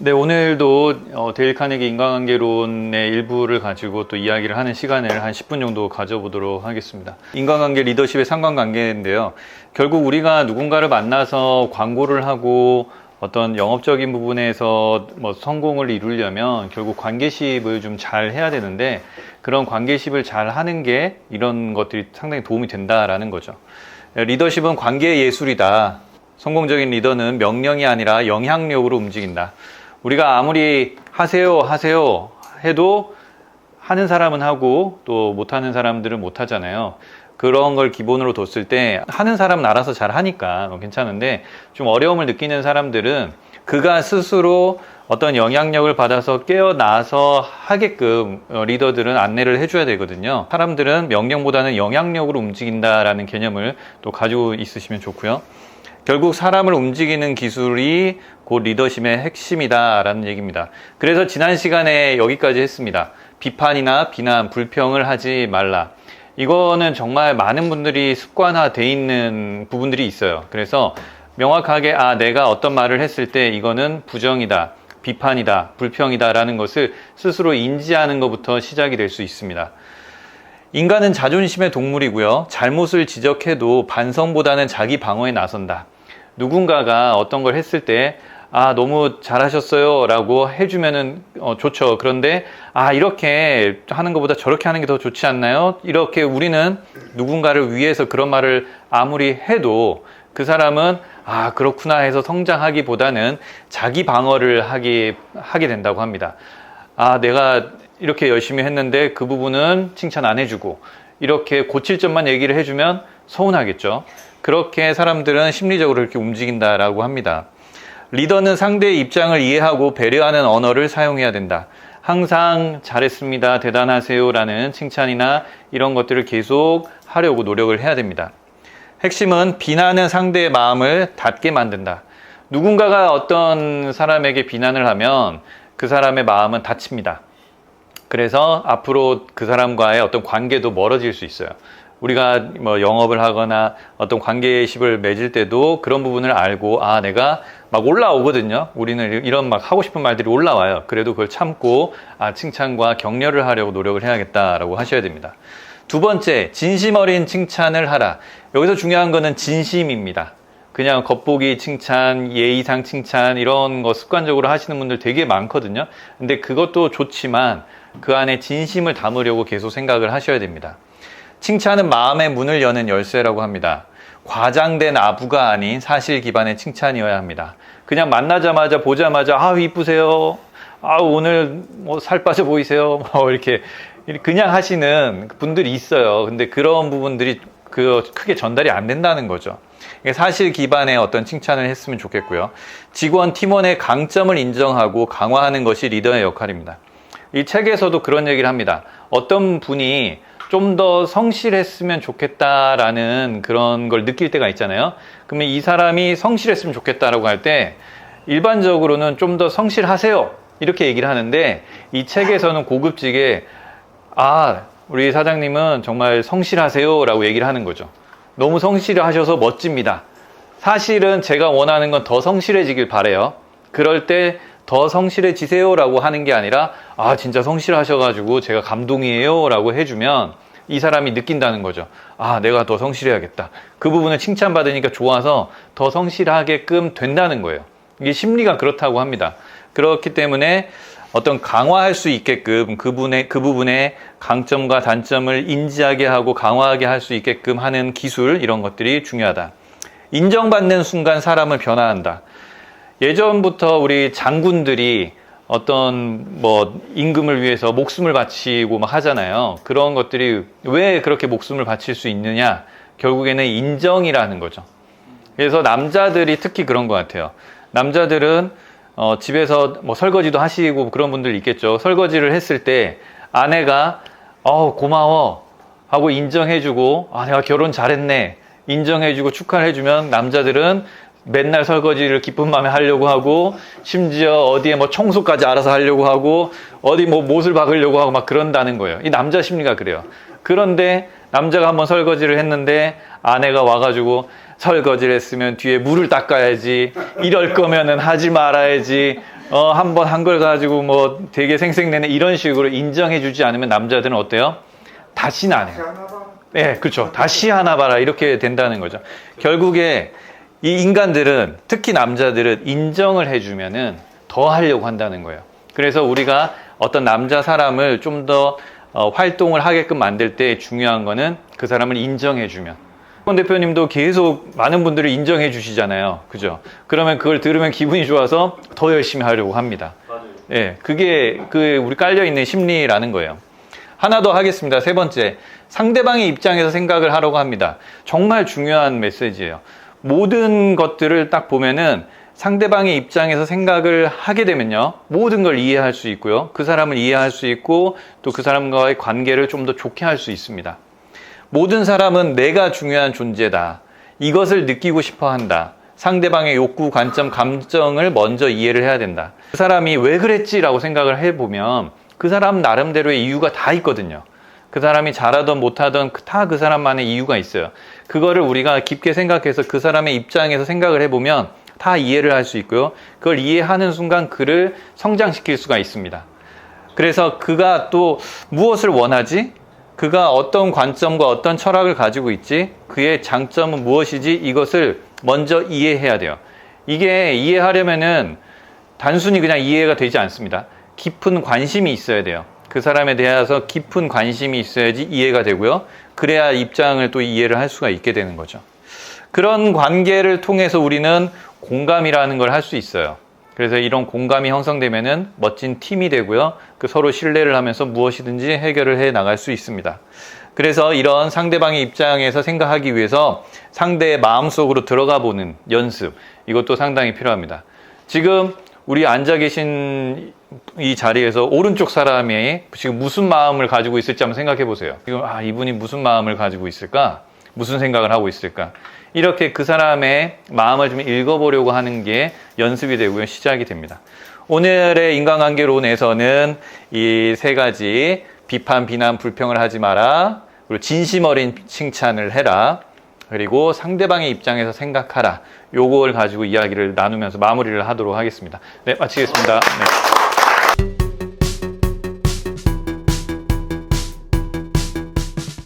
네, 오늘도 데일 카네기 인간관계론의 일부를 가지고 또 이야기를 하는 시간을 한 10분 정도 가져보도록 하겠습니다. 인간관계 리더십의 상관관계인데요. 결국 우리가 누군가를 만나서 광고를 하고 어떤 영업적인 부분에서 성공을 이루려면 결국 관계십을 좀 잘 해야 되는데, 그런 관계십을 잘 하는 게 이런 것들이 상당히 도움이 된다라는 거죠. 리더십은 관계의 예술이다. 성공적인 리더는 명령이 아니라 영향력으로 움직인다. 우리가 아무리 하세요 해도 하는 사람은 하고 또 못하는 사람들은 못하잖아요. 그런 걸 기본으로 뒀을 때 하는 사람은 알아서 잘 하니까 괜찮은데, 좀 어려움을 느끼는 사람들은 그가 스스로 어떤 영향력을 받아서 깨어나서 하게끔 리더들은 안내를 해줘야 되거든요. 사람들은 명령보다는 영향력으로 움직인다라는 개념을 또 가지고 있으시면 좋고요. 결국 사람을 움직이는 기술이 곧 리더십의 핵심이다라는 얘기입니다. 그래서 지난 시간에 여기까지 했습니다. 비판이나 비난, 불평을 하지 말라. 이거는 정말 많은 분들이 습관화돼 있는 부분들이 있어요. 그래서 명확하게 내가 어떤 말을 했을 때 이거는 부정이다, 비판이다, 불평이다 라는 것을 스스로 인지하는 것부터 시작이 될 수 있습니다. 인간은 자존심의 동물이고요. 잘못을 지적해도 반성보다는 자기 방어에 나선다. 누군가가 어떤 걸 했을 때 너무 잘하셨어요 라고 해주면은 좋죠. 그런데 이렇게 하는 것보다 저렇게 하는 게 더 좋지 않나요? 이렇게 우리는 누군가를 위해서 그런 말을 아무리 해도 그 사람은 그렇구나 해서 성장하기보다는 자기 방어를 하게 된다고 합니다. 내가 이렇게 열심히 했는데 그 부분은 칭찬 안 해주고 이렇게 고칠 점만 얘기를 해주면 서운하겠죠. 그렇게 사람들은 심리적으로 이렇게 움직인다라고 합니다. 리더는 상대의 입장을 이해하고 배려하는 언어를 사용해야 된다. 항상 잘했습니다, 대단하세요 라는 칭찬이나 이런 것들을 계속 하려고 노력을 해야 됩니다. 핵심은 비난은 상대의 마음을 닫게 만든다. 누군가가 어떤 사람에게 비난을 하면 그 사람의 마음은 닫힙니다. 그래서 앞으로 그 사람과의 어떤 관계도 멀어질 수 있어요. 우리가 영업을 하거나 어떤 관계십을 맺을 때도 그런 부분을 알고 내가 막 올라오거든요. 우리는 이런 막 하고 싶은 말들이 올라와요. 그래도 그걸 참고 칭찬과 격려를 하려고 노력을 해야겠다라고 하셔야 됩니다. 두 번째, 진심 어린 칭찬을 하라. 여기서 중요한 거는 진심입니다. 그냥 겉보기 칭찬, 예의상 칭찬 이런 거 습관적으로 하시는 분들 되게 많거든요. 근데 그것도 좋지만 그 안에 진심을 담으려고 계속 생각을 하셔야 됩니다. 칭찬은 마음의 문을 여는 열쇠라고 합니다. 과장된 아부가 아닌 사실 기반의 칭찬이어야 합니다. 그냥 만나자마자 보자마자 이쁘세요, 오늘 살 빠져 보이세요, 이렇게 그냥 하시는 분들이 있어요. 근데 그런 부분들이 크게 전달이 안 된다는 거죠. 사실 기반의 어떤 칭찬을 했으면 좋겠고요. 직원, 팀원의 강점을 인정하고 강화하는 것이 리더의 역할입니다. 이 책에서도 그런 얘기를 합니다. 어떤 분이 좀 더 성실했으면 좋겠다라는 그런 걸 느낄 때가 있잖아요. 그러면 이 사람이 성실했으면 좋겠다라고 할 때 일반적으로는 좀 더 성실하세요 이렇게 얘기를 하는데, 이 책에서는 고급지게 우리 사장님은 정말 성실하세요 라고 얘기를 하는 거죠. 너무 성실하셔서 멋집니다. 사실은 제가 원하는 건 더 성실해지길 바래요. 그럴 때 더 성실해지세요 라고 하는 게 아니라 진짜 성실하셔가지고 제가 감동이에요 라고 해주면 이 사람이 느낀다는 거죠. 내가 더 성실해야겠다. 그 부분을 칭찬받으니까 좋아서 더 성실하게끔 된다는 거예요. 이게 심리가 그렇다고 합니다. 그렇기 때문에 어떤 강화할 수 있게끔 그 부분의 강점과 단점을 인지하게 하고 강화하게 할 수 있게끔 하는 기술, 이런 것들이 중요하다. 인정받는 순간 사람은 변화한다. 예전부터 우리 장군들이 어떤 임금을 위해서 목숨을 바치고 하잖아요. 그런 것들이 왜 그렇게 목숨을 바칠 수 있느냐? 결국에는 인정이라는 거죠. 그래서 남자들이 특히 그런 것 같아요. 남자들은 집에서 설거지도 하시고 그런 분들 있겠죠. 설거지를 했을 때 아내가 고마워 하고 인정해주고 내가 결혼 잘했네 인정해주고 축하를 해주면 남자들은 맨날 설거지를 기쁜 마음에 하려고 하고, 심지어 어디에 청소까지 알아서 하려고 하고, 어디 못을 박으려고 하고 막 그런다는 거예요. 이 남자 심리가 그래요. 그런데 남자가 한번 설거지를 했는데 아내가 와가지고 설거지를 했으면 뒤에 물을 닦아야지, 이럴 거면은 하지 말아야지, 한번 한 걸 가지고 뭐 되게 생색내네 이런 식으로 인정해주지 않으면 남자들은 어때요? 다시는 안 해요. 네, 그렇죠. 다시 하나 봐라 이렇게 된다는 거죠. 결국에 이 인간들은 특히 남자들은 인정을 해주면은 더 하려고 한다는 거예요. 그래서 우리가 어떤 남자 사람을 좀 더 활동을 하게끔 만들 때 중요한 거는 그 사람을 인정해주면. 권 대표님도 계속 많은 분들을 인정해 주시잖아요. 그죠? 그러면 그걸 들으면 기분이 좋아서 더 열심히 하려고 합니다. 맞아요. 예, 그게 우리 깔려있는 심리라는 거예요. 하나 더 하겠습니다. 세 번째. 상대방의 입장에서 생각을 하려고 합니다. 정말 중요한 메시지예요. 모든 것들을 딱 보면은 상대방의 입장에서 생각을 하게 되면요. 모든 걸 이해할 수 있고요. 그 사람을 이해할 수 있고 또 그 사람과의 관계를 좀 더 좋게 할 수 있습니다. 모든 사람은 내가 중요한 존재다. 이것을 느끼고 싶어 한다. 상대방의 욕구, 관점, 감정을 먼저 이해를 해야 된다. 그 사람이 왜 그랬지라고 생각을 해보면 그 사람 나름대로의 이유가 다 있거든요. 그 사람이 잘하든 못하든 다 그 사람만의 이유가 있어요. 그거를 우리가 깊게 생각해서 그 사람의 입장에서 생각을 해보면 다 이해를 할 수 있고요. 그걸 이해하는 순간 그를 성장시킬 수가 있습니다. 그래서 그가 또 무엇을 원하지? 그가 어떤 관점과 어떤 철학을 가지고 있지? 그의 장점은 무엇이지? 이것을 먼저 이해해야 돼요. 이게 이해하려면은 단순히 그냥 이해가 되지 않습니다. 깊은 관심이 있어야 돼요. 그 사람에 대해서 깊은 관심이 있어야지 이해가 되고요. 그래야 입장을 또 이해를 할 수가 있게 되는 거죠. 그런 관계를 통해서 우리는 공감이라는 걸 할 수 있어요. 그래서 이런 공감이 형성되면은 멋진 팀이 되고요. 그 서로 신뢰를 하면서 무엇이든지 해결을 해 나갈 수 있습니다. 그래서 이런 상대방의 입장에서 생각하기 위해서 상대의 마음속으로 들어가 보는 연습, 이것도 상당히 필요합니다. 지금 우리 앉아 계신 이 자리에서 오른쪽 사람이 지금 무슨 마음을 가지고 있을지 한번 생각해 보세요. 지금 이분이 무슨 마음을 가지고 있을까? 무슨 생각을 하고 있을까? 이렇게 그 사람의 마음을 좀 읽어보려고 하는 게 연습이 되고요. 시작이 됩니다. 오늘의 인간관계론에서는 이 세 가지 비판, 비난, 불평을 하지 마라. 그리고 진심 어린 칭찬을 해라. 그리고 상대방의 입장에서 생각하라. 요걸 가지고 이야기를 나누면서 마무리를 하도록 하겠습니다. 네, 마치겠습니다. 네.